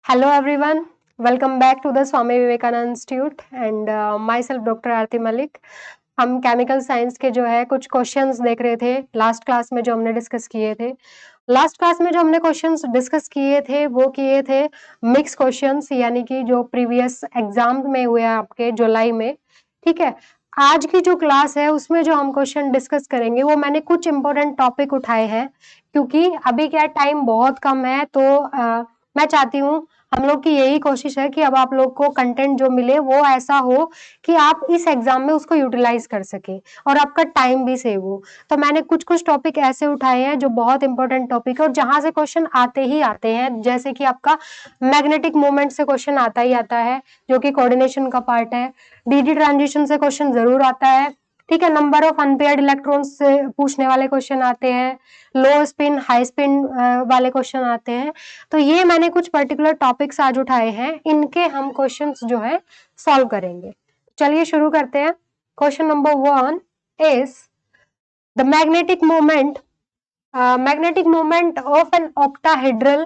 Hello everyone, welcome back to the Swami Vivekananda Institute and myself Dr. आरती मलिक। हम chemical science के जो है कुछ क्वेश्चंस देख रहे थे लास्ट क्लास में जो हमने डिस्कस किए थे। लास्ट क्लास में जो हमने क्वेश्चंस डिस्कस किए थे वो किए थे मिक्स क्वेश्चंस, यानी कि जो प्रीवियस एग्जाम में हुए आपके जुलाई में। ठीक है, आज की जो क्लास है उसमें जो हम क्वेश्चन डिस्कस करेंगे वो मैंने कुछ इंपॉर्टेंट टॉपिक उठाए हैं, क्योंकि अभी क्या टाइम बहुत कम है। तो मैं चाहती हूँ, हम लोग की यही कोशिश है कि अब आप लोग को कंटेंट जो मिले वो ऐसा हो कि आप इस एग्जाम में उसको यूटिलाइज कर सके और आपका टाइम भी सेव हो। तो मैंने कुछ कुछ टॉपिक ऐसे उठाए हैं जो बहुत इंपॉर्टेंट टॉपिक है और जहां से क्वेश्चन आते ही आते हैं, जैसे कि आपका मैग्नेटिक मूवमेंट से क्वेश्चन आता ही आता है, जो कि कोऑर्डिनेशन का पार्ट है। डीडी ट्रांजिशन से क्वेश्चन जरूर आता है। ठीक है, नंबर ऑफ अनपेयर्ड इलेक्ट्रॉन्स से पूछने वाले क्वेश्चन आते हैं, लो स्पिन हाई स्पिन वाले क्वेश्चन आते हैं। तो ये मैंने कुछ पर्टिकुलर टॉपिक्स आज उठाए हैं, इनके हम क्वेश्चंस जो है सॉल्व करेंगे। चलिए शुरू करते हैं। Question number 1 is the magnetic moment of an octahedral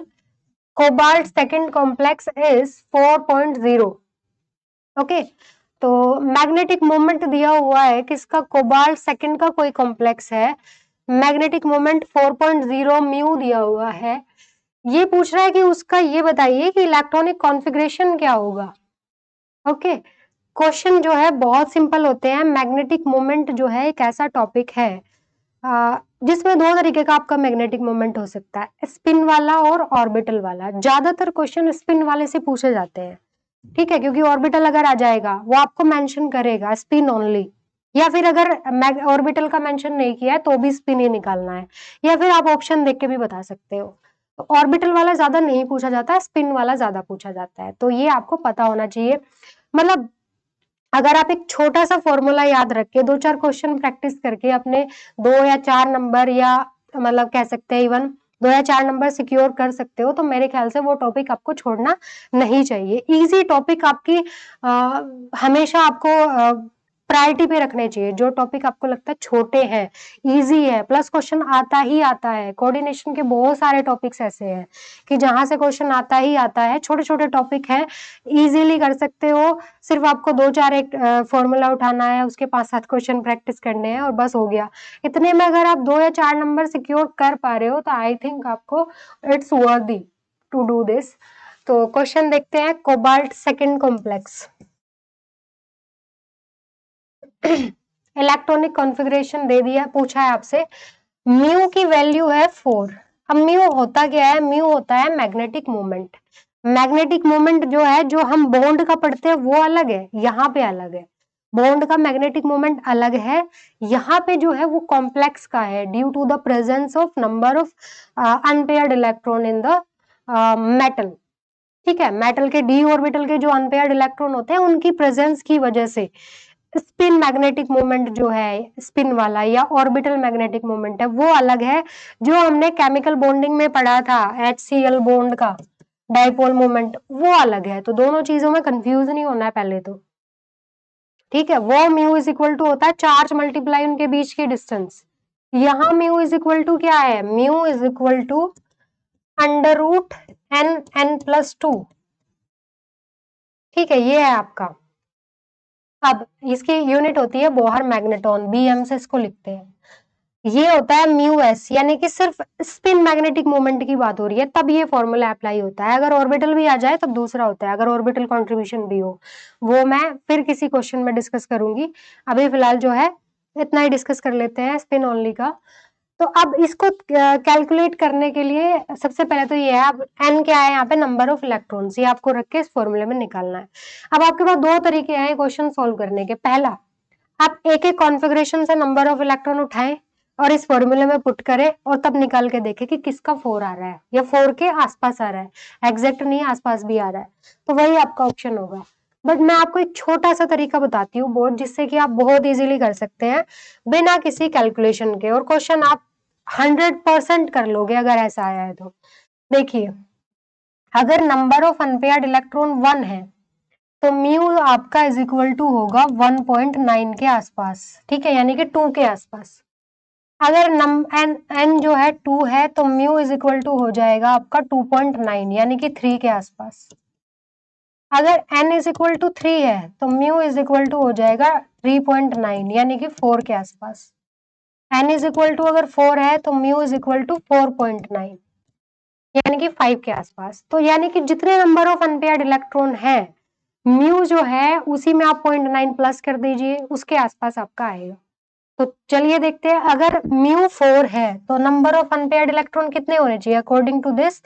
cobalt second complex is 4.0। Okay, तो मैग्नेटिक मोमेंट दिया हुआ है किसका, कोबाल्ट सेकंड का कोई कॉम्प्लेक्स है। मैग्नेटिक मोमेंट 4.0 म्यू दिया हुआ है। ये पूछ रहा है कि उसका ये बताइए कि इलेक्ट्रॉनिक कॉन्फ़िगरेशन क्या होगा। ओके, क्वेश्चन जो है बहुत सिंपल होते हैं। मैग्नेटिक मोमेंट जो है एक ऐसा टॉपिक है जिसमें दो तरीके का आपका मैग्नेटिक मोमेंट हो सकता है, स्पिन वाला और ऑर्बिटल वाला। ज्यादातर क्वेश्चन स्पिन वाले से पूछे जाते हैं, ठीक है, क्योंकि ऑर्बिटल अगर आ जाएगा वो आपको मेंशन करेगा स्पिन ओनली, या फिर अगर ऑर्बिटल का मेंशन नहीं किया है तो भी स्पिन ही निकालना है, या फिर आप ऑप्शन देख के भी बता सकते हो। तो ऑर्बिटल वाला ज्यादा नहीं पूछा जाता, स्पिन वाला ज्यादा पूछा जाता है, तो ये आपको पता होना चाहिए। मतलब अगर आप एक छोटा सा फॉर्मूला याद रख के दो चार क्वेश्चन प्रैक्टिस करके अपने 2 या 4 नंबर, या मतलब कह सकते हैं इवन 2 या 4 नंबर सिक्योर कर सकते हो, तो मेरे ख्याल से वो टॉपिक आपको छोड़ना नहीं चाहिए। इजी टॉपिक आपकी हमेशा आपको प्रायोरिटी पे रखने चाहिए। जो टॉपिक आपको लगता है छोटे हैं, इजी है, प्लस क्वेश्चन आता ही आता है। कोऑर्डिनेशन के बहुत सारे टॉपिक्स ऐसे हैं कि जहां से क्वेश्चन आता ही आता है। छोटे छोटे टॉपिक है, इजीली कर सकते हो। सिर्फ आपको 2-4 एक फॉर्मूला उठाना है, उसके 5-7 क्वेश्चन प्रैक्टिस करने हैं और बस हो गया। इतने में अगर आप 2 या 4 नंबर सिक्योर कर पा रहे हो तो आई थिंक आपको it's worthy to do this. तो क्वेश्चन देखते हैं, cobalt second complex. Electronic configuration दे दिया, पूछा है आपसे, म्यू की वैल्यू है 4। अब म्यू होता क्या है, म्यू होता है मैग्नेटिक मोमेंट। मैग्नेटिक मोमेंट जो है, जो हम बॉन्ड का पढ़ते हैं वो अलग है, यहाँ पे अलग है। बॉन्ड का मैग्नेटिक मोमेंट अलग है, यहाँ पे जो है वो कॉम्प्लेक्स का है, due to the presence of number of unpaired electron in the metal. ठीक है, मेटल के डी ऑर्बिटल के जो अनपेयर्ड इलेक्ट्रॉन होते हैं उनकी प्रेजेंस की वजह से स्पिन मैग्नेटिक मोमेंट जो है, स्पिन वाला या ऑर्बिटल मैग्नेटिक मोमेंट है वो अलग है। जो हमने केमिकल बॉन्डिंग में पढ़ा था, HCl बॉन्ड का डाइपोल मोमेंट, वो अलग है। तो दोनों चीजों में कंफ्यूज नहीं होना है पहले तो, ठीक है। वो म्यू इज इक्वल टू होता है चार्ज मल्टीप्लाई उनके बीच की डिस्टेंस। यहाँ म्यू इज इक्वल टू क्या है, mu is equal to under root n+2। ठीक है, ये है आपका। अब इसकी यूनिट होती है बोहर मैग्नेटॉन, BM से इसको लिखते हैं। ये होता है म्यू एस, यानी कि सिर्फ स्पिन मैग्नेटिक मोमेंट की बात हो रही है तब ये फॉर्मूला अप्लाई होता है। अगर ऑर्बिटल भी आ जाए तब दूसरा होता है, अगर ऑर्बिटल कंट्रीब्यूशन भी हो, वो मैं फिर किसी क्वेश्चन में डिस्कस करूंगी। अभी फिलहाल जो है इतना ही डिस्कस कर लेते हैं स्पिन ओनली का। तो अब इसको कैलकुलेट करने के लिए सबसे पहले तो ये है, अब n क्या है यहाँ पे, नंबर ऑफ इलेक्ट्रॉन्स, ये आपको रख के इस फॉर्मूले में निकालना है। अब आपके पास दो तरीके हैं क्वेश्चन सॉल्व करने के। पहला, आप एक एक कॉन्फ़िगरेशन से नंबर ऑफ इलेक्ट्रॉन उठाएं और इस फॉर्मूले में पुट करें और तब निकाल के देखें कि किसका 4 आ रहा है या 4 के आसपास आ रहा है, एग्जैक्ट नहीं, आसपास भी आ रहा है, तो वही आपका ऑप्शन होगा। बट मैं आपको एक छोटा सा तरीका बताती हूँ बहुत, जिससे कि आप बहुत इजीली कर सकते हैं बिना किसी कैलकुलेशन के, और क्वेश्चन आप 100% कर लोगे अगर ऐसा आया है तो। देखिए, अगर नंबर ऑफ अनपेयर्ड इलेक्ट्रॉन 1 है तो म्यू आपका इज इक्वल टू होगा 1.9 के आसपास, ठीक है, यानी कि 2 के आसपास। अगर n जो है 2 है तो म्यू इज इक्वल टू हो जाएगा आपका 2.9 यानी कि 3 के आसपास। अगर n इज इक्वल टू 3 है तो म्यू इज इक्वल टू हो जाएगा 3.9 यानी कि 4 के आसपास। n इज इक्वल टू अगर 4 है तो म्यू इज इक्वल टू 4.9 यानी कि 5 के आसपास। तो यानी कि जितने नंबर ऑफ अनपेयर्ड इलेक्ट्रॉन है म्यू जो है उसी में आप 0.9 प्लस कर दीजिए, उसके आसपास आपका आएगा। तो चलिए देखते हैं, अगर म्यू 4 है तो नंबर ऑफ अनपेयर्ड इलेक्ट्रॉन कितने होने चाहिए अकॉर्डिंग टू दिस?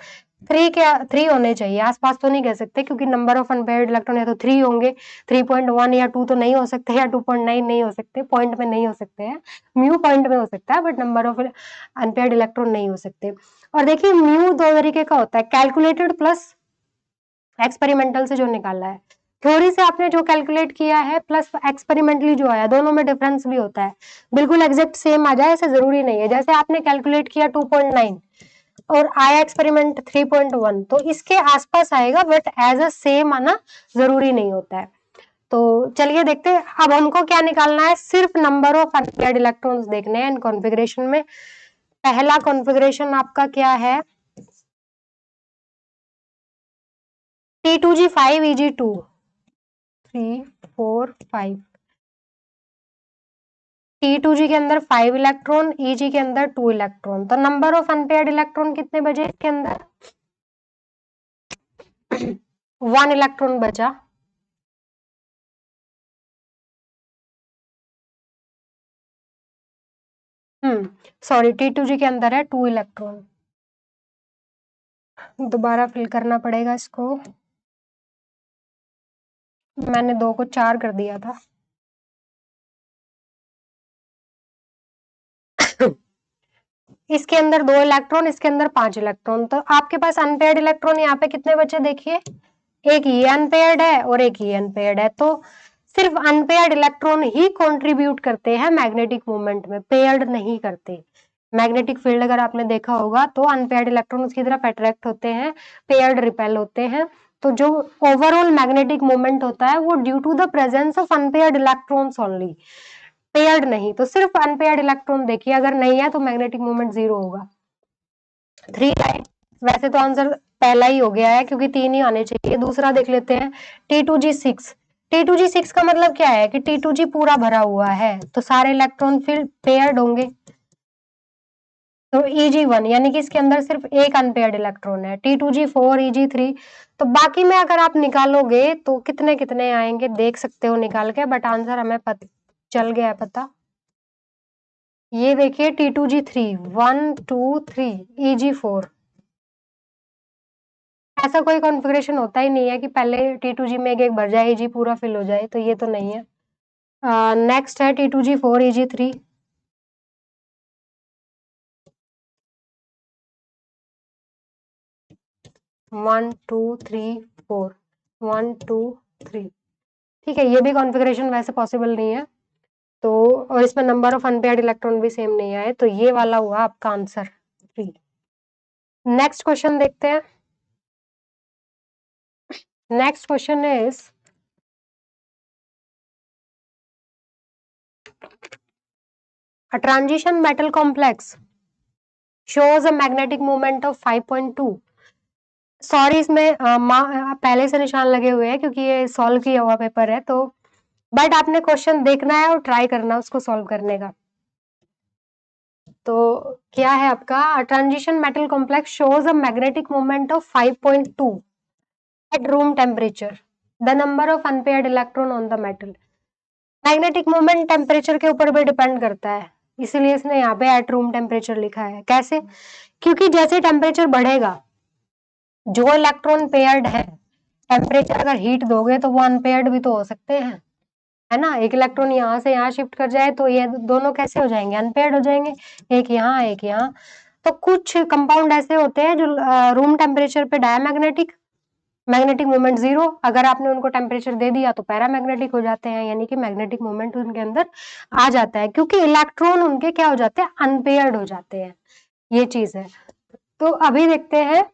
3 होने चाहिए, आसपास तो नहीं कह सकते क्योंकि नंबर ऑफ अनपेयर्ड इलेक्ट्रॉन या तो 3 होंगे, 3.1 या 2 तो नहीं हो सकते, या 2.9 नहीं हो सकते, पॉइंट में नहीं हो सकते हैं। म्यू पॉइंट में हो सकता है but number of unpaired electron नहीं हो सकते। और देखिए म्यू दो तरीके का होता है, कैलकुलेटेड प्लस एक्सपेरिमेंटल से जो निकाला है। थ्योरी से आपने जो कैलकुलेट किया है प्लस एक्सपेरिमेंटली जो आया, दोनों में डिफरेंस भी होता है। बिल्कुल एग्जैक्ट सेम आ जाए ऐसा जरूरी नहीं है। जैसे आपने कैलकुलेट किया 2.9 और आया एक्सपेरिमेंट 3.1 तो इसके आसपास आएगा बट एज अ सेम आना जरूरी नहीं होता है। तो चलिए देखते हैं, अब हमको क्या निकालना है, सिर्फ नंबर ऑफ अनपेयर्ड इलेक्ट्रॉन्स देखने हैं इन कॉन्फ़िगरेशन में। पहला कॉन्फ़िगरेशन आपका क्या है, T2G5 Eg2 3 4 5। T2G के अंदर 5 इलेक्ट्रॉन, Eg के अंदर 2 इलेक्ट्रॉन। तो नंबर ऑफ अनपेयर्ड इलेक्ट्रॉन कितने बचे इसके अंदर? 1 इलेक्ट्रॉन बचा। सॉरी, T2G के अंदर है 2 इलेक्ट्रॉन। दोबारा फिल करना पड़ेगा इसको, मैंने 2 को 4 कर दिया था। इसके अंदर 2 इलेक्ट्रॉन, इसके अंदर 5 इलेक्ट्रॉन। तो आपके पास अनपेयर्ड इलेक्ट्रॉन यहाँ पे कितने बचे देखिए, एक ये अनपेयर्ड है और एक ये अनपेयर्ड है। तो सिर्फ अनपेयर्ड इलेक्ट्रॉन ही कंट्रीब्यूट करते हैं मैग्नेटिक मूवमेंट में, पेयर्ड नहीं करते। मैग्नेटिक फील्ड अगर आपने देखा होगा तो अनपेयर्ड इलेक्ट्रॉन उसकी तरफ अट्रैक्ट होते हैं, पेयर्ड रिपेल होते हैं। तो जो ओवरऑल मैग्नेटिक मूवमेंट होता है वो due to the presence of unpaired electrons only, paired नहीं। तो सिर्फ अनपेयर्ड इलेक्ट्रॉन देखिए, अगर नहीं है तो मैग्नेटिक मूवमेंट 0 होगा। 3 लाइन, वैसे तो आंसर पहला ही हो गया है क्योंकि 3 ही आने चाहिए। दूसरा देख लेते हैं, T2G6। T2G6 का मतलब क्या है कि T2G पूरा भरा हुआ है तो सारे इलेक्ट्रॉन फिर पेयर्ड होंगे। तो Eg1 यानी कि इसके अंदर सिर्फ एक अनपेयर्ड इलेक्ट्रॉन है। T2G4 Eg3, तो बाकी में अगर आप निकालोगे तो कितने कितने आएंगे देख सकते हो निकाल के, बट आंसर हमें चल गया है पता। ये देखिए T2G3 1 2 3, Eg4। ऐसा कोई कॉन्फ़िगरेशन होता ही नहीं है कि पहले T2G में एक भर जाए, Eg पूरा फिल हो जाए, तो ये तो नहीं है। नेक्स्ट है T2G4 Eg3। 1 2 3 4 1 2 3। ठीक है, ये भी कॉन्फ़िगरेशन वैसे पॉसिबल नहीं है। तो और इसमें नंबर ऑफ अनपेयर्ड इलेक्ट्रॉन भी सेम नहीं आए, तो ये वाला हुआ आपका आंसर 3। नेक्स्ट क्वेश्चन देखते हैं। Next question is, a transition metal complex shows a magnetic moment of 5.2। Sorry, इसमें पहले से निशान लगे हुए हैं क्योंकि ये सॉल्व किया हुआ पेपर है, तो बट आपने क्वेश्चन देखना है और ट्राई करना उसको सॉल्व करने का। तो क्या है आपका, transition metal complex shows a magnetic moment of 5.2 at room temperature, the number of unpaired electron on the metal. Magnetic moment temperature के ऊपर भी डिपेंड करता है, इसीलिए इसने यहाँ पे एट रूम टेम्परेचर लिखा है। कैसे? क्योंकि जैसे टेम्परेचर बढ़ेगा जो इलेक्ट्रॉन पेयर्ड है, टेम्परेचर अगर हीट दोगे तो वो अनपेयर्ड भी तो हो सकते हैं, है ना। एक इलेक्ट्रॉन यहाँ से यहाँ शिफ्ट कर जाए तो ये दोनों कैसे हो जाएंगे, अनपेयर्ड हो जाएंगे, एक यहाँ एक यहाँ। तो कुछ कंपाउंड ऐसे होते हैं जो रूम टेम्परेचर पे डायमैग्नेटिक, मैग्नेटिक मोमेंट 0, अगर आपने उनको टेम्परेचर दे दिया तो पैरामैग्नेटिक हो जाते हैं, यानी कि मैग्नेटिक मोमेंट उनके अंदर आ जाता है क्योंकि इलेक्ट्रॉन उनके क्या हो जाते हैं, अनपेयर्ड हो जाते हैं। ये चीज है। तो अभी देखते हैं,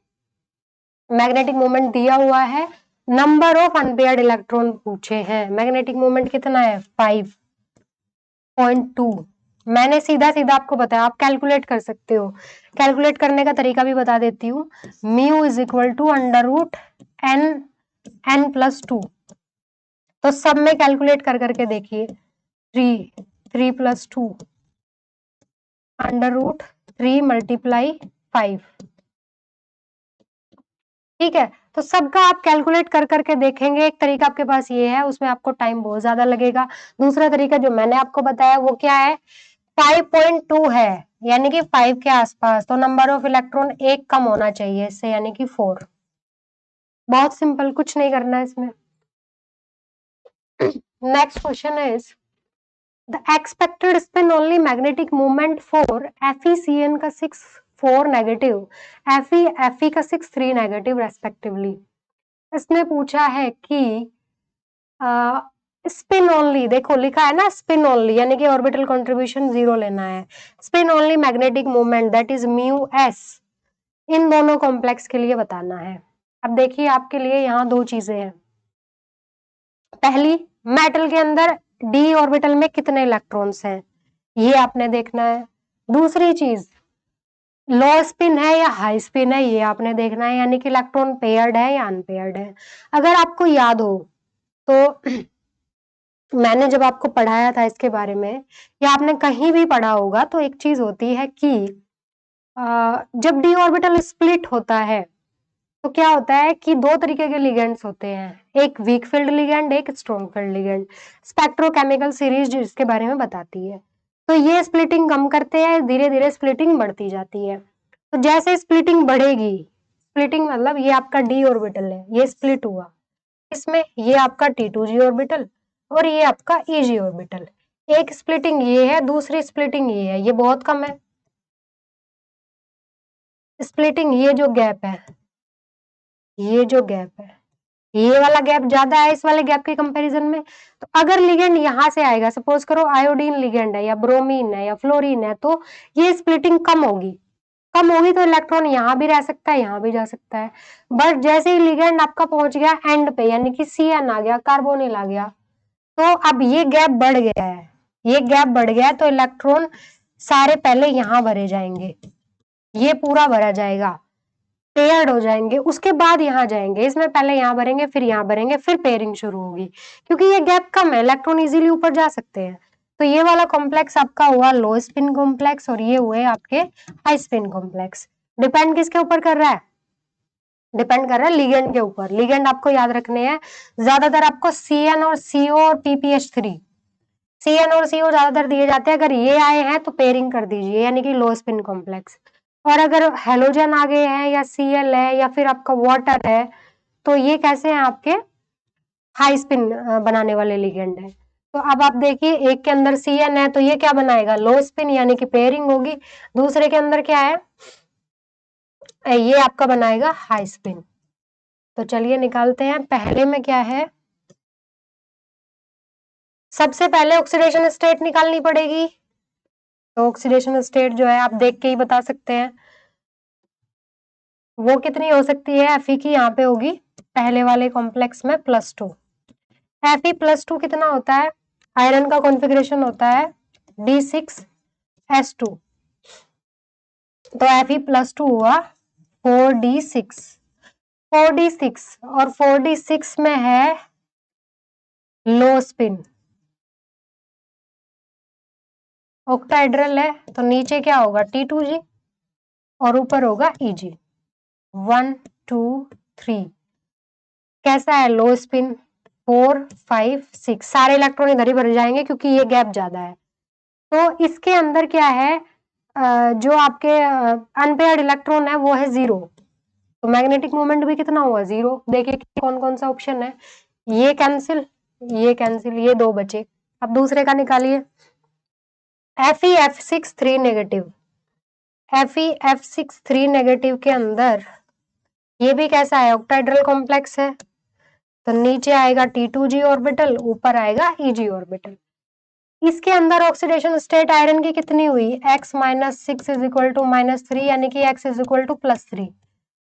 मैग्नेटिक मोमेंट दिया हुआ है, नंबर ऑफ अनपेयर्ड इलेक्ट्रॉन पूछे हैं। मैग्नेटिक मोमेंट कितना है, 5.2। मैंने सीधा सीधा आपको बताया, आप कैलकुलेट कर सकते हो। कैलकुलेट करने का तरीका भी बता देती हूँ। Mu is equal to under root n plus 2। तो सब में कैलकुलेट कर करके देखिए, 3 प्लस 2 अंडर रूट 3 मल्टीप्लाई 5। ठीक है, तो सबका आप कैलकुलेट कर करके देखेंगे। एक तरीका आपके पास ये है, उसमें आपको टाइम बहुत ज्यादा लगेगा। दूसरा तरीका जो मैंने आपको बताया वो क्या है, 5.2 है, यानी कि 5 के आसपास, तो नंबर ऑफ इलेक्ट्रॉन एक कम होना चाहिए इससे, यानी कि 4। बहुत सिंपल, कुछ नहीं करना है इसमें। Next question is the expected spin only magnetic movement for FeCN का 6 4 नेगेटिव, Fe का 6 3 नेगेटिव रेस्पेक्टिवली। इसने पूछा है कि स्पिन ओनली, देखो लिखा है ना स्पिन ओनली, यानी कि ऑर्बिटल कंट्रीब्यूशन 0 लेना है। Spin only magnetic movement that is mu S, इन दोनों कॉम्प्लेक्स के लिए बताना है। अब देखिए आपके लिए यहाँ दो चीजें हैं। पहली, मेटल के अंदर डी ऑर्बिटल में कितने इलेक्ट्रॉन्स हैं, ये आपने देखना है। दूसरी चीज, लो स्पिन है या हाई स्पिन है, ये आपने देखना है, यानी कि इलेक्ट्रॉन पेयर्ड है या अनपेयर्ड है। अगर आपको याद हो तो मैंने जब आपको पढ़ाया था इसके बारे में, या आपने कहीं भी पढ़ा होगा, तो एक चीज होती है कि जब डी ऑर्बिटल स्प्लिट होता है तो क्या होता है कि दो तरीके के लिगेंड्स होते हैं, एक वीक फील्ड लिगेंड, एक strong field ligand. Spectrochemical series इसके बारे में बताती है। तो ये स्प्लिटिंग कम करते हैं, धीरे धीरे स्प्लिटिंग बढ़ती जाती है। तो जैसे स्प्लिटिंग बढ़ेगी, स्प्लिटिंग मतलब ये आपका डी ऑर्बिटल है, ये स्प्लिट हुआ, इसमें ये आपका T2G ऑर्बिटल और ये आपका EG ऑर्बिटल। एक स्प्लिटिंग ये है, दूसरी स्प्लिटिंग ये है, ये बहुत कम है। स्प्लिटिंग ये जो गैप है, ये जो गैप है, ये वाला गैप ज्यादा है इस वाले गैप के कंपैरिजन में। तो अगर लिगेंड यहां से आएगा, सपोज करो आयोडीन लिगेंड है या ब्रोमीन है या फ्लोरीन है, तो ये स्प्लिटिंग कम होगी। कम होगी तो इलेक्ट्रॉन यहाँ भी रह सकता है, यहाँ भी जा सकता है। बट जैसे ही लिगेंड आपका पहुंच गया एंड पे, यानी कि CN आ गया, कार्बोनिल आ गया, तो अब ये गैप बढ़ गया है, ये गैप बढ़ गया है, तो इलेक्ट्रॉन सारे पहले यहाँ भरे जाएंगे, ये पूरा भरा जाएगा, पेयर्ड हो जाएंगे, उसके बाद यहाँ जाएंगे, इसमें पहले यहाँ भरेंगे, फिर यहाँ भरेंगे, फिर पेयरिंग शुरू होगी, क्योंकि ये गैप कम है, इलेक्ट्रॉन इजीली ऊपर जा सकते हैं। तो ये वाला कॉम्प्लेक्स आपका हुआ लो स्पिन कॉम्प्लेक्स, और ये हुए आपके हाई स्पिन कॉम्प्लेक्स। डिपेंड किसके ऊपर कर रहा है, डिपेंड कर रहा है लिगेंड के ऊपर। लिगेंड आपको याद रखने हैं, ज्यादातर आपको CN और CO और PPH3, CN और CO ज्यादातर दिए जाते हैं। अगर ये आए हैं तो पेयरिंग कर दीजिए, यानी कि लो स्पिन कॉम्प्लेक्स। और अगर हेलोजन आ गए हैं या Cl है या फिर आपका वाटर है, तो ये कैसे हैं आपके हाई स्पिन बनाने वाले लिगेंड है। तो अब आप देखिए, एक के अंदर CN है तो ये क्या बनाएगा, लो स्पिन, यानी कि पेयरिंग होगी। दूसरे के अंदर क्या है, ये आपका बनाएगा हाई स्पिन। तो चलिए निकालते हैं। पहले में क्या है, सबसे पहले ऑक्सीडेशन स्टेट निकालनी पड़ेगी। तो ऑक्सीडेशन स्टेट जो है आप देख के ही बता सकते हैं, वो कितनी हो सकती है। Fe की यहाँ पे होगी पहले वाले कॉम्प्लेक्स में +2। Fe+2 कितना होता है, आयरन का कॉन्फ़िगरेशन होता है D6S2, तो Fe+2 हुआ 4D6। 4D6 और 4D6 में है लो स्पिन, ऑक्टाहेड्रल है, तो नीचे क्या होगा T2G और ऊपर होगा EG। 1 2 3 कैसा है, लो स्पिन। 4 5 6 सारे इलेक्ट्रॉन इधर ही भर जाएंगे क्योंकि ये गैप ज्यादा है। तो इसके अंदर क्या है, जो आपके अनपेयर्ड इलेक्ट्रॉन है वो है 0, तो मैग्नेटिक मोमेंट भी कितना हुआ 0। देखिए कौन कौन सा ऑप्शन है, ये कैंसिल, ये कैंसिल, ये दो बचे। अब दूसरे का निकालिए, Fe(F6) 3 नेगेटिव। Fe(F6) 3 नेगेटिव के अंदर ये भी कैसा है, ऑक्टाहेड्रल कॉम्प्लेक्स है, तो नीचे आएगा T2G ऑर्बिटल, ऊपर आएगा EG ऑर्बिटल। इसके अंदर ऑक्सीडेशन स्टेट आयरन की कितनी हुई, x - 6 इज इक्वल टू -3, यानी कि x is equal to +3।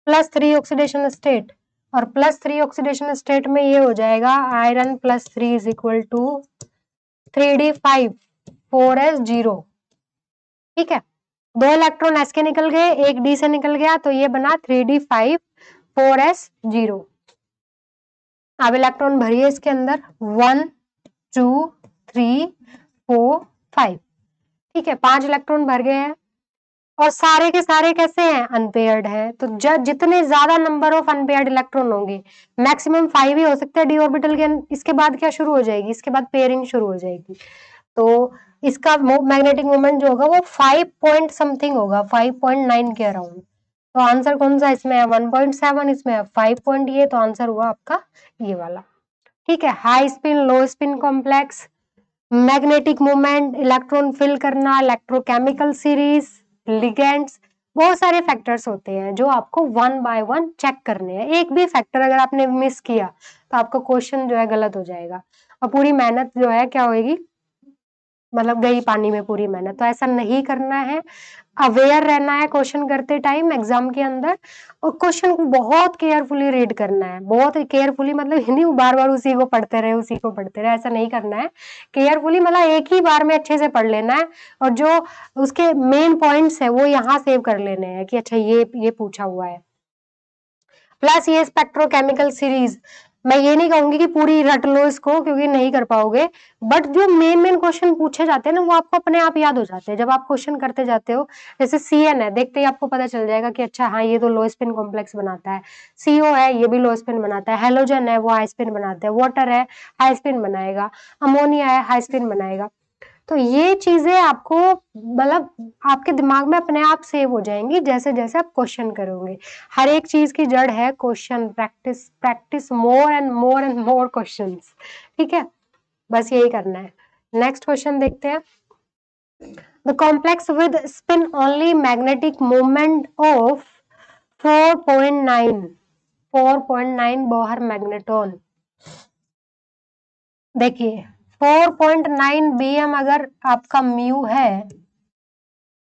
+3 oxidation state, और +3 ऑक्सीडेशन स्टेट में ये हो जाएगा iron +3 is equal to 3D5 4S0। ठीक है, 2 इलेक्ट्रॉन s के निकल गए, एक d से निकल गया, तो ये बना 3d5 4s 0। अब इलेक्ट्रॉन भरिए इसके अंदर 1 2 3 4 5। ठीक है, 5 इलेक्ट्रॉन भर गए हैं और सारे के सारे कैसे हैं, अनपेयर्ड है। तो जितने ज्यादा नंबर ऑफ अनपेयर्ड इलेक्ट्रॉन होंगे, मैक्सिमम 5 ही हो सकते हैं डी ऑर्बिटल के, इसके बाद क्या शुरू हो जाएगी, इसके बाद पेयरिंग शुरू हो जाएगी। तो इसका मैग्नेटिक मोमेंट जो होगा वो 5 पॉइंट समथिंग होगा, 5.9 के अराउंड। तो आंसर कौन सा इसमें है, 1.7, इसमें है 5 पॉइंट, ये तो आंसर हुआ आपका ये वाला। ठीक है, high spin low spin complex, magnetic moment, electron fill करना, इलेक्ट्रोकेमिकल सीरीज, लिगेंड्स, बहुत सारे फैक्टर्स होते हैं जो आपको 1 बाय 1 चेक करने हैं। एक भी फैक्टर अगर आपने मिस किया तो आपका क्वेश्चन जो है गलत हो जाएगा और पूरी मेहनत जो है क्या होगी, मतलब गई पानी में पूरी मेहनत। तो ऐसा नहीं करना है, अवेयर रहना है क्वेश्चन करते टाइम एग्जाम के अंदर, और क्वेश्चन को बहुत केयरफुली रीड करना है, बहुत केयरफुली, मतलब नहीं बार बार उसी को पढ़ते रहे उसी को पढ़ते रहे, ऐसा नहीं करना है। केयरफुली मतलब एक ही बार में अच्छे से पढ़ लेना है और जो उसके मेन पॉइंट्स है वो यहाँ सेव कर लेने हैं कि अच्छा ये पूछा हुआ है। प्लस ये स्पेक्ट्रोकेमिकल सीरीज, मैं ये नहीं कहूंगी कि पूरी रट लो इसको क्योंकि नहीं कर पाओगे, बट जो मेन क्वेश्चन पूछे जाते हैं ना वो आपको अपने आप याद हो जाते हैं जब आप क्वेश्चन करते जाते हो। जैसे सीएन है, देखते ही आपको पता चल जाएगा कि अच्छा हाँ ये तो लो स्पिन कॉम्प्लेक्स बनाता है, सीओ है ये भी लो स्पिन बनाता है, हेलोजन है वो हाई स्पिन बनाता है, वाटर है हाई स्पिन बनाएगा, अमोनिया है हाई स्पिन बनाएगा। तो ये चीजें आपको मतलब आपके दिमाग में अपने आप सेव हो जाएंगी जैसे जैसे आप क्वेश्चन करोगे। हर एक चीज की जड़ है question, practice practice more and more questions. ठीक है, बस यही करना है। नेक्स्ट क्वेश्चन देखते हैं। The complex with spin only magnetic moment of 4.9 Bohr magneton. देखिए 4.9 BM अगर आपका म्यू है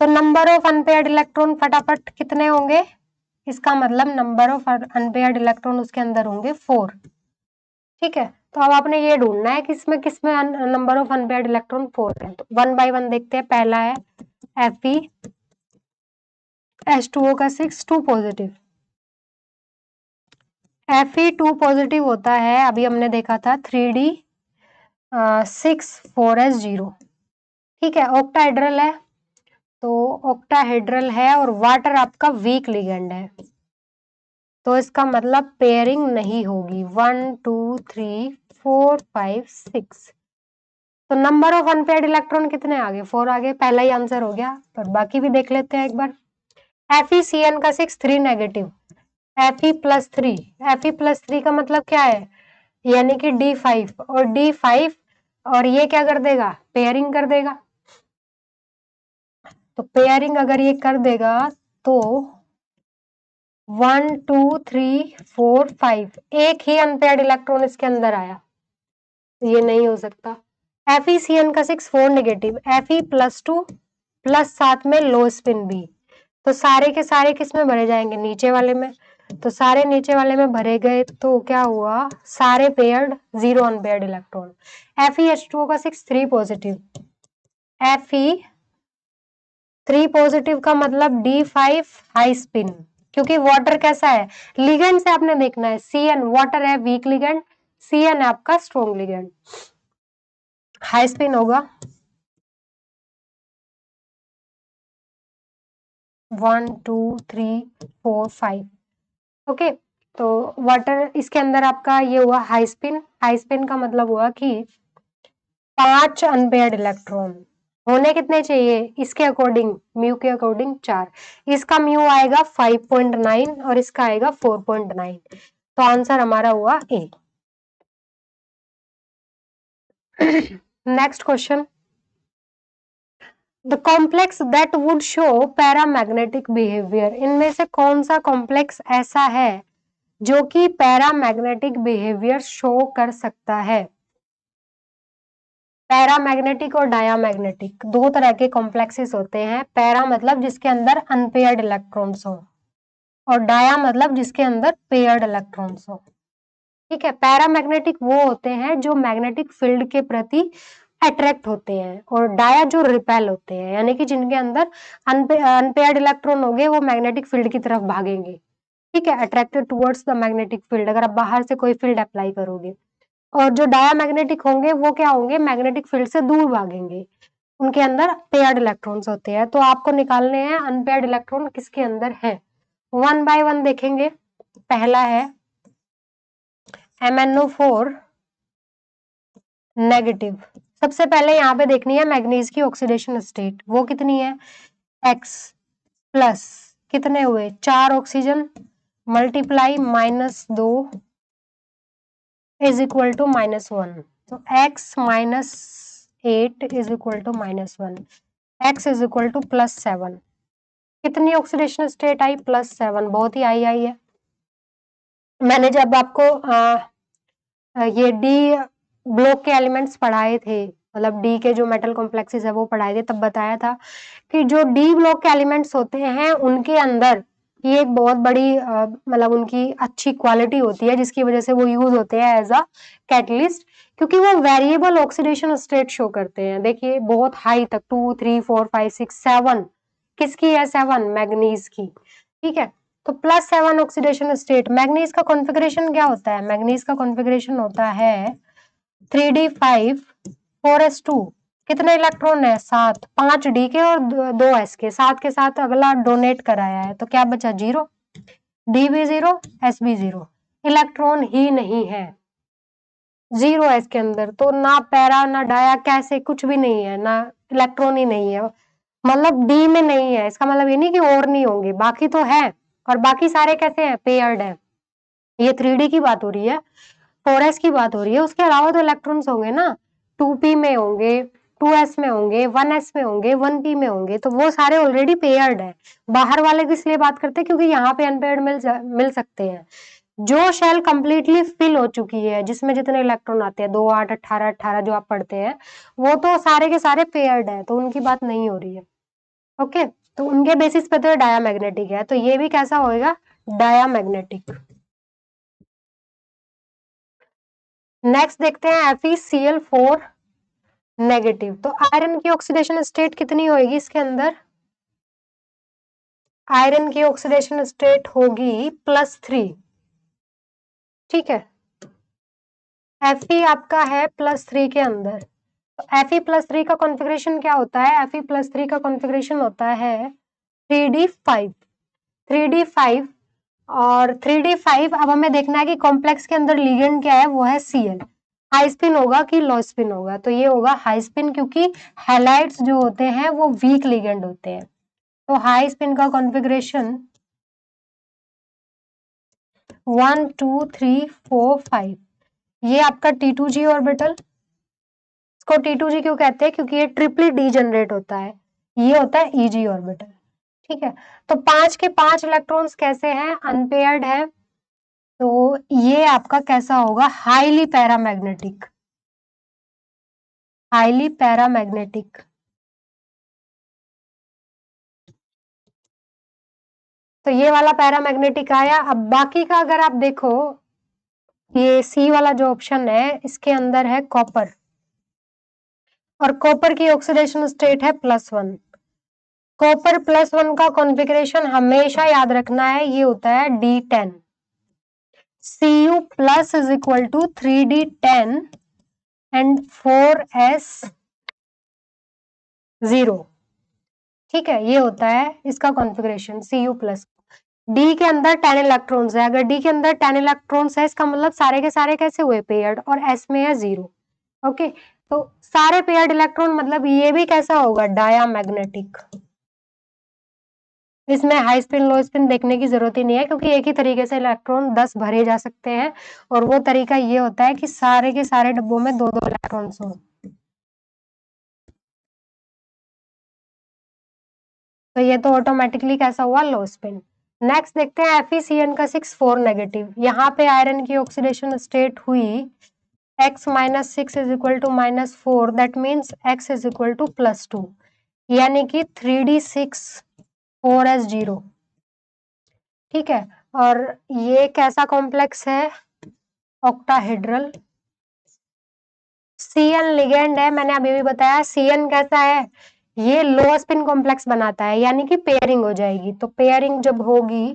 तो नंबर ऑफ अनपेयर्ड इलेक्ट्रॉन फटाफट कितने होंगे, इसका मतलब नंबर ऑफ अनपेयर्ड इलेक्ट्रॉन उसके अंदर होंगे 4। ठीक है, तो अब आपने ये ढूंढना है कि इसमें किसमें नंबर ऑफ अनपेयर्ड इलेक्ट्रॉन 4 है। तो 1 बाय 1 देखते हैं। पहला है Fe का 6 2 पॉजिटिव, Fe 2 पॉजिटिव होता है, अभी हमने देखा था 3D 6 4s 0। ठीक है, ऑक्टाहेड्रल है, तो ऑक्टाहेड्रल है और वाटर आपका वीक लिगेंड है, तो इसका मतलब पेयरिंग नहीं होगी। 1 2 3 4 5 6, तो नंबर ऑफ अनपेयर्ड इलेक्ट्रॉन कितने आ गए, 4 आ गए, पहला ही आंसर हो गया। पर बाकी भी देख लेते हैं एक बार। FeCN का 6 3 नेगेटिव, Fe+3 का मतलब क्या है, यानी कि D5 और D5, और ये क्या कर देगा, पेयरिंग कर देगा। तो पेयरिंग अगर ये कर देगा तो 1 2 3 4 5, एक ही अनपेयर्ड इलेक्ट्रॉन इसके अंदर आया, तो ये नहीं हो सकता। FeCN का 6 4 नेगेटिव, Fe+2 प्लस साथ में लो स्पिन बी, तो सारे के सारे किस में भरे जाएंगे, नीचे वाले में। तो सारे नीचे वाले में भरे गए तो क्या हुआ, सारे पेयर्ड, 0 अनपेयर्ड इलेक्ट्रॉन। FeH2O का 6 3 पॉजिटिव, Fe3 पॉजिटिव का मतलब D5 हाई स्पिन, क्योंकि वाटर कैसा है, लिगेंड से आपने देखना है। CN वाटर है वीक लिगेंड, CN है आपका स्ट्रॉन्ग लिगेंड, हाई स्पिन होगा 1 2 3 4 5। ओके, तो वाटर इसके अंदर आपका ये हुआ हाई स्पिन। हाई स्पिन का मतलब हुआ कि 5 अनपेयर्ड इलेक्ट्रॉन होने कितने चाहिए, इसके अकॉर्डिंग म्यू के अकॉर्डिंग 4, इसका म्यू आएगा 5.9 और इसका आएगा 4.9, तो आंसर हमारा हुआ A. Next question, the complex that would show paramagnetic behaviour, इनमें से कौन सा कॉम्प्लेक्स ऐसा है जो कि पैरामैग्नेटिक बिहेवियर शो कर सकता है। पैरामैग्नेटिक और डायामैग्नेटिक दो तरह के कॉम्प्लेक्सेस होते हैं। पैरा मतलब जिसके अंदर अनपेयर्ड इलेक्ट्रॉन्स हो और डाया मतलब जिसके अंदर पेयर्ड इलेक्ट्रॉन्स हो। ठीक है, पैरामैग्नेटिक वो होते हैं जो मैग्नेटिक फील्ड के प्रति अट्रैक्ट होते हैं और डाया जो रिपेल होते हैं, यानी कि जिनके अंदर अनपेयर्ड इलेक्ट्रॉन होंगे वो मैग्नेटिक फील्ड की तरफ भागेंगे। ठीक है, attracted towards the magnetic field, अगर आप बाहर से कोई फील्ड अप्लाई करोगे। और जो डायामैग्नेटिक होंगे वो क्या होंगे, मैग्नेटिक फील्ड से दूर भागेंगे, उनके अंदर पेयर्ड इलेक्ट्रॉन्स होते हैं। तो आपको निकालने हैं अनपेयर्ड इलेक्ट्रॉन किसके अंदर है, वन बाय वन देखेंगे। पहला है MnO4 नेगेटिव। सबसे पहले यहाँ पे देखनी है मैग्नीज की ऑक्सीडेशन स्टेट, वो कितनी है, X प्लस कितने हुए 4 oxygen multiply -2 is equal to -1। तो x -8 is equal to -1, x is equal to +7। कितनी ऑक्सीडेशन स्टेट आई, +7, बहुत ही आई है। मैंने जब आपको ये डी ब्लॉक के एलिमेंट्स पढ़ाए थे, मतलब डी के जो मेटल कॉम्प्लेक्सेस है वो पढ़ाए थे, तब बताया था कि जो डी ब्लॉक के एलिमेंट्स होते हैं उनके अंदर ये एक बहुत बड़ी मतलब उनकी अच्छी क्वालिटी होती है जिसकी वजह से वो यूज होते हैं एज अ कैटलिस्ट, क्योंकि वो वेरिएबल ऑक्सीडेशन स्टेट शो करते हैं। देखिए बहुत हाई तक 2 3 4 5 6 7, किसकी है 7, मैग्नीज की। ठीक है, तो +7 ऑक्सीडेशन स्टेट। मैग्नीज का कॉन्फ़िगरेशन क्या होता है, मैग्नीज का कॉन्फ़िगरेशन होता है 3d5 4s2। कितने इलेक्ट्रॉन है, 7, 5 डी के और 2 एस के, 7 के साथ अगला डोनेट कराया है तो क्या बचा 0, डी भी 0 एस भी 0, इलेक्ट्रॉन ही नहीं है, 0 है इसके अंदर। तो ना पैरा ना डाया, कैसे, कुछ भी नहीं है, ना इलेक्ट्रॉन ही नहीं है, मतलब डी में नहीं है। इसका मतलब ये नहीं कि और नहीं होंगे, बाकी तो है, और बाकी सारे कैसे हैं, पेयर्ड है। ये 3D की बात हो रही है, 4s की बात हो रही है, उसके अलावा तो इलेक्ट्रॉन्स होंगे ना, 2p में होंगे, 2s में होंगे, 1s में होंगे, 1p में होंगे, तो वो सारे ऑलरेडी पेयर्ड है। बाहर वाले की इसलिए बात करते हैं क्योंकि यहाँ पे अनपेयर्ड मिल सकते हैं। जो शेल कंप्लीटली फिल हो चुकी है, जिसमें जितने इलेक्ट्रॉन आते हैं 2 8 18 18 जो आप पढ़ते हैं, वो तो सारे के सारे पेयर्ड है, तो उनकी बात नहीं हो रही है। ओके, तो उनके बेसिस पे तो डायामैग्नेटिक है, तो ये भी कैसा होएगा, डायामैग्नेटिक। नेक्स्ट देखते हैं FeCl4 नेगेटिव। तो आयरन की ऑक्सीडेशन स्टेट कितनी होगी इसके अंदर, आयरन की ऑक्सीडेशन स्टेट होगी +3। ठीक है, Fe आपका है +3 के अंदर। तो Fe+3 का कॉन्फ़िगरेशन क्या होता है, Fe+3 का कॉन्फ़िगरेशन होता है 3d5 3d5 और 3d5। अब हमें देखना है कि कॉम्प्लेक्स के अंदर लिगेंड क्या है, वो है Cl। हाई स्पिन होगा कि लो स्पिन होगा, तो ये होगा हाई स्पिन, क्योंकि हैलाइड्स जो होते हैं वो वीक लिगेंड होते हैं। तो हाई स्पिन का कॉन्फ़िगरेशन 1 2 3 4 5, ये आपका T2G ऑर्बिटल। इसको T2G क्यों कहते हैं, क्योंकि ये ट्रिपली डी जनरेट होता है, ये होता है EG ऑर्बिटल। ठीक है, तो 5 के 5 इलेक्ट्रॉन्स कैसे हैं, अनपेयर्ड है, तो ये आपका कैसा होगा, हाईली पैरामैग्नेटिक, हाईली पैरामैग्नेटिक। तो ये वाला पैरामैग्नेटिक आया। अब बाकी का अगर आप देखो, ये सी वाला जो ऑप्शन है इसके अंदर है कॉपर, और कॉपर की ऑक्सीडेशन स्टेट है +1। कॉपर +1 का कॉन्फ़िगरेशन हमेशा याद रखना है, ये होता है D10। Cu plus is equal to 3D10 and 4s0। ठीक है, ये होता है इसका कॉन्फ़िगरेशन Cu प्लस। डी के अंदर 10 इलेक्ट्रॉन्स है, अगर डी के अंदर 10 इलेक्ट्रॉन्स है इसका मतलब सारे के सारे कैसे हुए, पेयर्ड, और एस में है 0। ओके, तो सारे पेयर्ड इलेक्ट्रॉन, मतलब ये भी कैसा होगा, डायामैग्नेटिक। इसमें हाई स्पिन लो स्पिन देखने की जरूरत ही नहीं है, क्योंकि एक ही तरीके से इलेक्ट्रॉन 10 भरे जा सकते हैं, और वो तरीका ये होता है कि सारे के सारे डब्बों में 2-2 इलेक्ट्रॉन्स हो। तो ये तो ऑटोमेटिकली कैसा हुआ, लो स्पिन। नेक्स्ट देखते हैं FeCN का 6 4 नेगेटिव। यहाँ पे आयरन की ऑक्सीडेशन स्टेट हुई x -6 is equal to -4, that means x is equal to +2, यानी कि 3d6 4s0। ठीक है, और ये कैसा कॉम्प्लेक्स है, ऑक्टाहेड्रल Cn लिगेंड है, मैंने अभी भी बताया। Cn कैसा है, ये लो स्पिन कॉम्प्लेक्स बनाता है, यानी कि पेयरिंग हो जाएगी। तो पेयरिंग जब होगी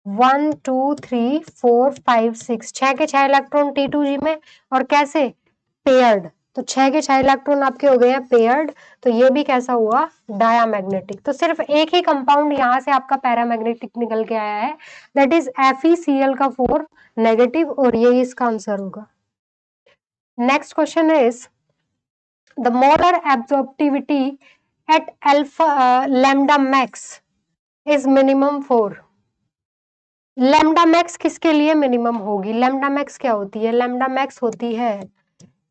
1 2 3 4 5 6, 6 के 6 इलेक्ट्रॉन T2G में, और कैसे, पेयर्ड। तो 6 के 6 इलेक्ट्रॉन आपके हो गए हैं पेयर्ड। तो ये भी कैसा हुआ, डायामैग्नेटिक। तो सिर्फ एक ही कंपाउंड यहाँ से आपका पैरामैग्नेटिक निकल के आया है, दैट इज FeCl का 4 नेगेटिव, और यही इसका आंसर होगा। Next question is the molar absorptivity at alpha lambda max is minimum 4। Lambda max किसके लिए मिनिमम होगी? लैम्डा मैक्स क्या होती है? लैम्डा मैक्स होती है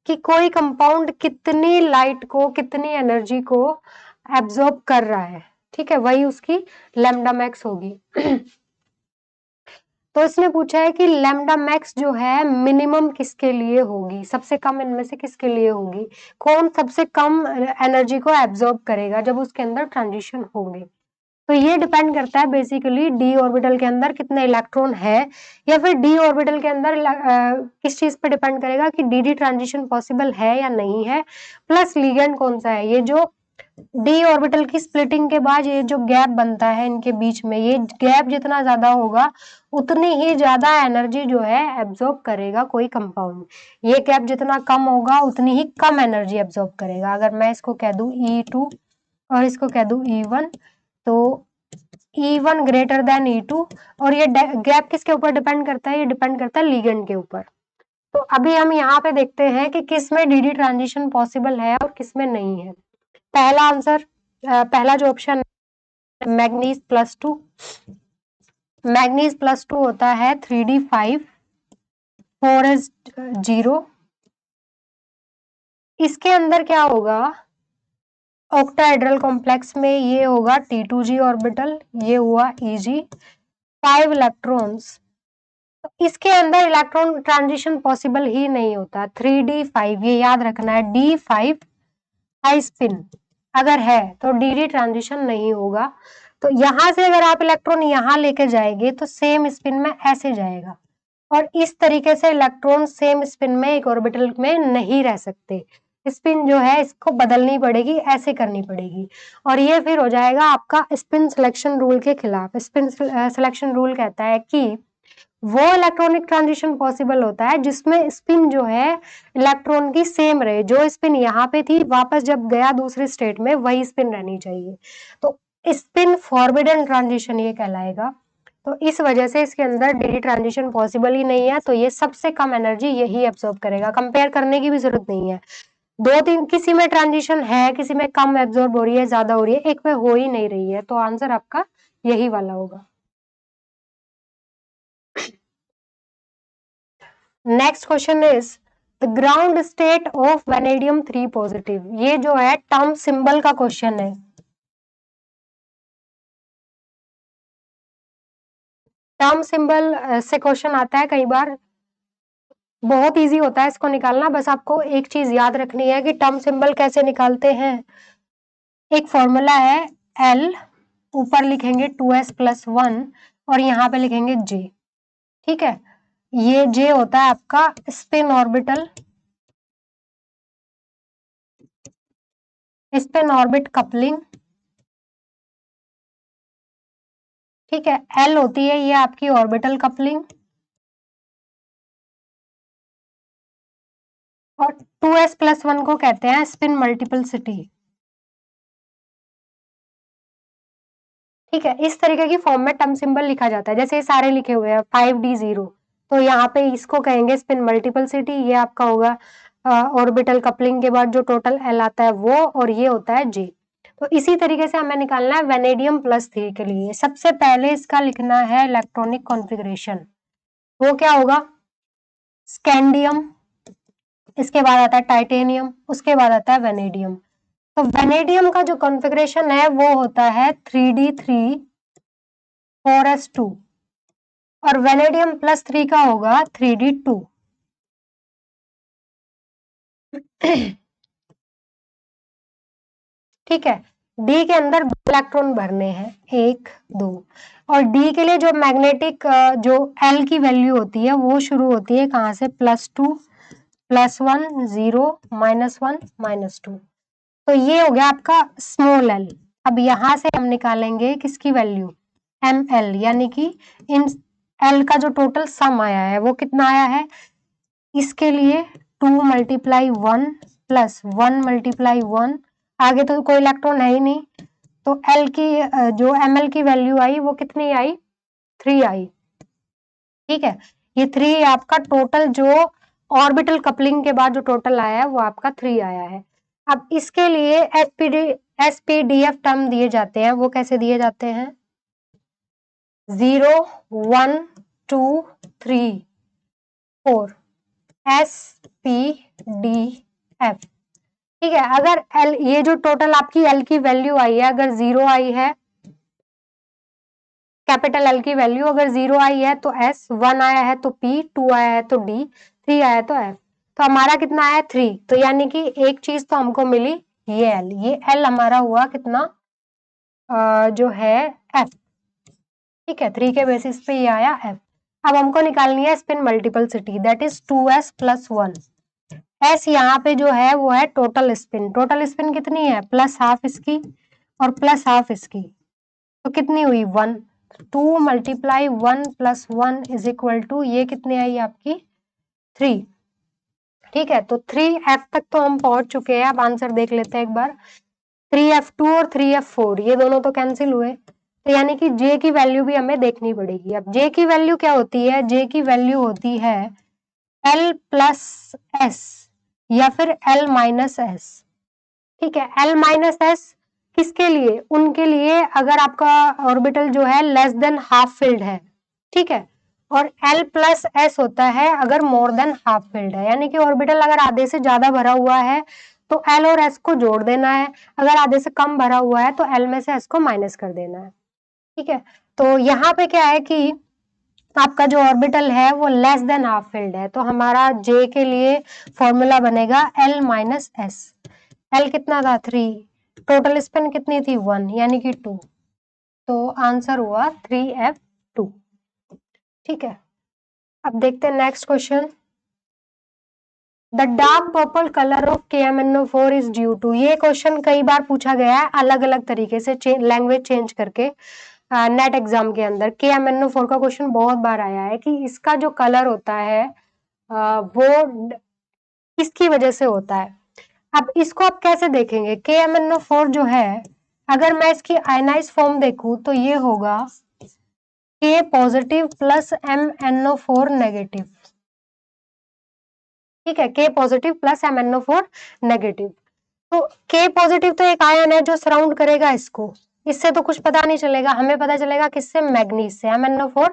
कि कोई कंपाउंड कितनी लाइट को, कितनी एनर्जी को एब्जॉर्ब कर रहा है, ठीक है, वही उसकी लैम्डा मैक्स होगी। तो इसने पूछा है कि लैम्डा मैक्स जो है मिनिमम किसके लिए होगी, सबसे कम इनमें से किसके लिए होगी, कौन सबसे कम एनर्जी को एब्जॉर्ब करेगा जब उसके अंदर ट्रांजिशन होंगे। तो ये डिपेंड करता है बेसिकली डी ऑर्बिटल के अंदर कितने इलेक्ट्रॉन है, या फिर डी ऑर्बिटल के अंदर किस चीज पे डिपेंड करेगा कि डी ट्रांजिशन पॉसिबल है या नहीं है, प्लस लिगेंड कौन सा है। ये जो डी ऑर्बिटल की स्प्लिटिंग के बाद ये जो गैप बनता है इनके बीच में, ये गैप जितना ज्यादा होगा उतनी ही ज्यादा एनर्जी जो है एब्जॉर्ब करेगा कोई कंपाउंड। ये गैप जितना कम होगा उतनी ही कम एनर्जी एब्जॉर्ब करेगा। अगर मैं इसको कह दूं E2 और इसको कह दूं E1, तो E1 ग्रेटर देन E2, और ये गैप किसके ऊपर डिपेंड करता है? ये डिपेंड करता है लिगेंड के ऊपर। तो अभी हम यहाँ पे देखते हैं कि किस में डी ट्रांजिशन पॉसिबल है और किस में नहीं है। पहला आंसर, पहला जो ऑप्शन मैग्नीज +2, मैग्नीज +2 होता है 3d5 4s0। इसके अंदर क्या होगा, ऑक्टाहेड्रल कॉम्प्लेक्स में ये होगा T2G ऑर्बिटल, ये हुआ Eg, 5 इलेक्ट्रॉन्स। इसके अंदर इलेक्ट्रॉन ट्रांजिशन पॉसिबल ही नहीं होता। 3d5, ये याद रखना है, D5 हाई स्पिन अगर है तो डी ट्रांजिशन नहीं होगा। तो यहां से अगर आप इलेक्ट्रॉन यहां लेके जाएंगे तो सेम स्पिन में ऐसे जाएगा, और इस तरीके से इलेक्ट्रॉन सेम स्पिन में एक ऑर्बिटल में नहीं रह सकते। स्पिन जो है इसको बदलनी पड़ेगी, ऐसे करनी पड़ेगी, और ये फिर हो जाएगा आपका स्पिन सिलेक्शन रूल के खिलाफ। स्पिन सिलेक्शन रूल कहता है कि वो इलेक्ट्रॉनिक ट्रांजिशन पॉसिबल होता है जिसमें स्पिन जो है इलेक्ट्रॉन की सेम रहे, जो स्पिन यहाँ पे थी वापस जब गया दूसरे स्टेट में वही स्पिन रहनी चाहिए। तो स्पिन फॉरबिडन ट्रांजिशन ये कहलाएगा। तो इस वजह से इसके अंदर डी ट्रांजिशन पॉसिबल ही नहीं है। तो ये सबसे कम एनर्जी यही एब्सॉर्ब करेगा, कंपेयर करने की भी जरूरत नहीं है। दो तीन किसी में ट्रांजिशन है, किसी में कम एब्सॉर्ब हो रही है, ज्यादा हो रही है, एक में हो ही नहीं रही है। तो आंसर आपका यही वाला होगा। Next question is the ground state of vanadium 3 positive. ये जो है टर्म सिंबल का क्वेश्चन है। टर्म सिंबल से क्वेश्चन आता है कई बार, बहुत इजी होता है इसको निकालना। बस आपको एक चीज याद रखनी है कि टर्म सिंबल कैसे निकालते हैं। एक फॉर्मूला है L, ऊपर लिखेंगे 2s+1 और यहाँ पे लिखेंगे J, ठीक है। ये J होता है आपका spin orbital, spin orbit coupling, ठीक है। L होती है ये आपकी ऑर्बिटल कपलिंग, और 2s+1 को कहते हैं स्पिन मल्टीपलिसिटी, ठीक है। इस तरीके की फॉर्म में टर्म सिंबल लिखा जाता है, जैसे ये सारे लिखे हुए हैं 5d0, तो यहाँ पे इसको कहेंगे स्पिन मल्टीपलिसिटी। ये आपका होगा ऑर्बिटल कपलिंग के बाद जो टोटल L आता है वो, और ये होता है J। तो इसी तरीके से हमें निकालना है वेनेडियम +3 के लिए। सबसे पहले इसका लिखना है इलेक्ट्रॉनिक कॉन्फ़िगरेशन, वो क्या होगा, स्कैंडियम, इसके बाद आता है टाइटेनियम, उसके बाद आता है वेनेडियम। तो वेनेडियम का जो कॉन्फ़िगरेशन है वो होता है 3d3 4s2, और वेनेडियम +3 का होगा 3d2। ठीक है। डी के अंदर 2 इलेक्ट्रॉन भरने हैं, 1 2, और डी के लिए जो मैग्नेटिक जो एल की वैल्यू होती है वो शुरू होती है कहाँ से, +2 +1 0 -1 -2। तो ये हो गया आपका स्मॉल l। अब यहां से हम निकालेंगे किसकी वैल्यू, ml, यानी कि इन l का जो टोटल सम आया है वो कितना आया है। इसके लिए 2 × 1 प्लस 1 × 1, आगे तो कोई इलेक्ट्रॉन है ही नहीं, तो l की जो ml की वैल्यू आई वो कितनी आई, 3 आई। ठीक है, ये 3 आपका टोटल जो ऑर्बिटल कपलिंग के बाद जो टोटल आया है वो आपका 3 आया है। अब इसके लिए एसपीडीएफ टर्म दिए जाते हैं, वो कैसे दिए जाते हैं, 0 1 2 3 4 SPDF। ठीक है, अगर L, ये जो टोटल आपकी L की वैल्यू आई है, अगर 0 आई है, कैपिटल L की वैल्यू अगर 0 आई है तो S, 1 आया है तो P, 2 आया है तो D, 3 आया तो F। तो हमारा कितना आया 3, तो यानी कि एक चीज तो हमको मिली ये L, ये L हमारा हुआ कितना जो है F। ठीक है, 3 के बेसिस पे ये आया F। अब हमको निकालनी है spin मल्टीपल्सिटी, that is 2s + 1। S यहाँ पे जो है वो है टोटल स्पिन, टोटल स्पिन कितनी है, +½ इसकी और +½ इसकी, तो कितनी हुई 1। 2 × 1 + 1 = ये कितनी आई आपकी 3। ठीक है, तो 3f तक तो हम पहुंच चुके हैं। अब आंसर देख लेते हैं एक बार, 3f2 और 3f4 ये दोनों तो कैंसिल हुए, तो यानी कि j की वैल्यू भी हमें देखनी पड़ेगी। अब j की वैल्यू क्या होती है, j की वैल्यू होती है l + s या फिर l - s। ठीक है, l - s किसके लिए, उनके लिए अगर आपका ऑर्बिटल जो है लेस देन हाफ फिल्ड है। ठीक है, और l + s होता है अगर मोर देन हाफ फिल्ड है, यानी कि ऑर्बिटल अगर आधे से ज्यादा भरा हुआ है तो l और s को जोड़ देना है, अगर आधे से कम भरा हुआ है तो l में से s को माइनस कर देना है। ठीक है, तो यहाँ पे क्या है कि आपका जो ऑर्बिटल है वो लेस देन हाफ फिल्ड है, तो हमारा j के लिए फॉर्मूला बनेगा l - s। l कितना था 3, टोटल स्पिन कितनी थी 1 यानी कि 2, तो आंसर हुआ 3f2। ठीक है, अब देखते हैं next question. The dark purple colour of KMnO4 is due to, ये क्वेश्चन कई बार पूछा गया है अलग अलग तरीके से, लैंग्वेज चेंज करके नेट एग्जाम के अंदर। KMnO4 का क्वेश्चन बहुत बार आया है कि इसका जो कलर होता है वो किसकी वजह से होता है। अब इसको आप कैसे देखेंगे, KMnO4 जो है अगर मैं इसकी आयनाइज फॉर्म देखूं तो ये होगा K पॉजिटिव + MnO4 नेगेटिव। ठीक है, K पॉजिटिव + MnO4 नेगेटिव। तो K पॉजिटिव तो एक आयन है जो सराउंड करेगा इसको, इससे तो कुछ पता नहीं चलेगा, हमें पता चलेगा किससे, मैग्नीज से, MnO4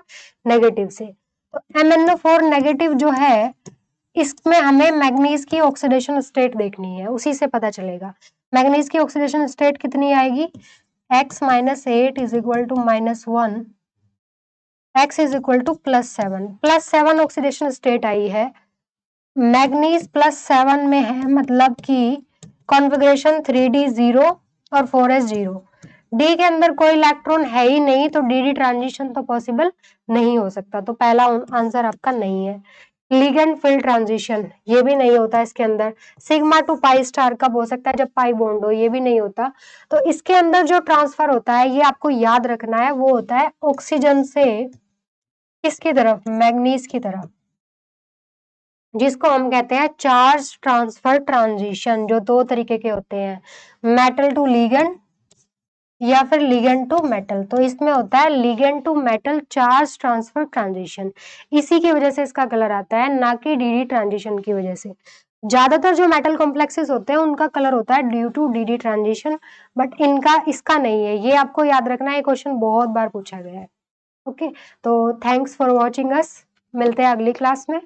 नेगेटिव से। तो MnO4 नेगेटिव जो है इसमें हमें मैग्नीज की ऑक्सीडेशन स्टेट देखनी है, उसी से पता चलेगा। मैग्नीज की ऑक्सीडेशन स्टेट कितनी आएगी, x - 8 = -1, x = +7, +7 ऑक्सीडेशन स्टेट आई है। मैग्नीज +7 में है, मतलब कि कॉन्फ़िगरेशन 3d 0 और 4s 0। डी के अंदर कोई इलेक्ट्रॉन है ही नहीं, तो डी ट्रांजिशन तो पॉसिबल नहीं हो सकता, तो पहला आंसर आपका नहीं है। लिगेंड फील्ड ट्रांजिशन ये भी नहीं होता इसके अंदर। सिग्मा टू पाई स्टार कब हो सकता है, जब पाई बॉन्ड हो, ये भी नहीं होता। तो इसके अंदर जो ट्रांसफर होता है ये आपको याद रखना है, वो होता है ऑक्सीजन से किसकी तरफ, मैग्नीज की तरफ, जिसको हम कहते हैं चार्ज ट्रांसफर ट्रांजिशन, जो 2 तरीके के होते हैं, मेटल टू लिगेंड या फिर लिगेंड टू मेटल। तो इसमें होता है ligand to metal charge transfer transition, इसी की वजह से इसका कलर आता है, ना कि डी ट्रांजिशन की वजह से। ज्यादातर जो मेटल कॉम्प्लेक्सेस होते हैं उनका कलर होता है due to d transition, but इसका नहीं है, ये आपको याद रखना है, क्वेश्चन बहुत बार पूछा गया है। ओके, तो थैंक्स फॉर वॉचिंग अस, मिलते हैं अगली क्लास में।